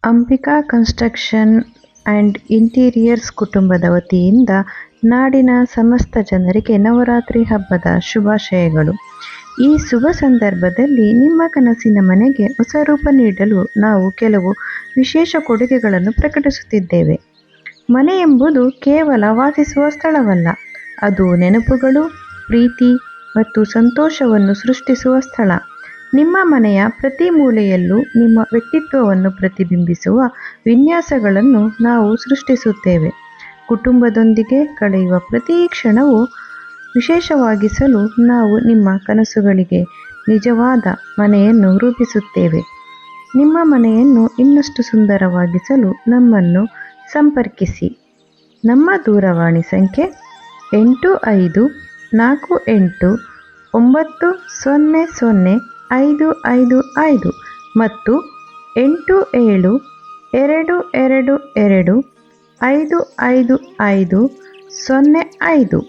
Ambika construction and interiors ಕುಟುಂಬದ ವತಿಯಿಂದ ನಾಡಿನ ಸಮಸ್ತ ಜನರಿಗೆ ನವರಾತ್ರಿ ಹಬ್ಬದ ಶುಭಾಶಯಗಳು. ಈ ಶುಭ ಸಂದರ್ಭದಲ್ಲಿ ನಿಮ್ಮ ಕನಸಿನ ಮನೆಗೆ ಹೊಸ ರೂಪ ನೀಡಲು ನಾವು ಕೆಲವು ವಿಶೇಷ ಕೊಡುಗೆಗಳನ್ನು ಪ್ರಕಟಿಸುತ್ತಿದ್ದೇವೆ. ಮನೆ ಎಂಬುದು ಕೇವಲ ವಾಸಿಸುವ ಸ್ಥಳವಲ್ಲ, ಅದು ನೆನಪುಗಳು, ಪ್ರೀತಿ ಮತ್ತು ಸಂತೋಷವನ್ನು ಸೃಷ್ಟಿಸುವ ಸ್ಥಳ. ನಿಮ್ಮ ಮನೆಯ ಪ್ರತಿ ಮೂಲೆಯಲ್ಲೂ ನಿಮ್ಮ ವ್ಯಕ್ತಿತ್ವವನ್ನು ಪ್ರತಿಬಿಂಬಿಸುವ ವಿನ್ಯಾಸಗಳನ್ನು ನಾವು ಸೃಷ್ಟಿಸುತ್ತೇವೆ. ಕುಟುಂಬದೊಂದಿಗೆ ಕಳೆಯುವ ಪ್ರತಿ ಕ್ಷಣವೂ ವಿಶೇಷವಾಗಿಸಲು ನಾವು ನಿಮ್ಮ ಕನಸುಗಳಿಗೆ ನಿಜವಾದ ಮನೆಯನ್ನು ರೂಪಿಸುತ್ತೇವೆ. ನಿಮ್ಮ ಮನೆಯನ್ನು ಇನ್ನಷ್ಟು ಸುಂದರವಾಗಿಸಲು ನಮ್ಮನ್ನು ಸಂಪರ್ಕಿಸಿ. ನಮ್ಮ ದೂರವಾಣಿ ಸಂಖ್ಯೆ 8548900555 ಮತ್ತು 872222555505.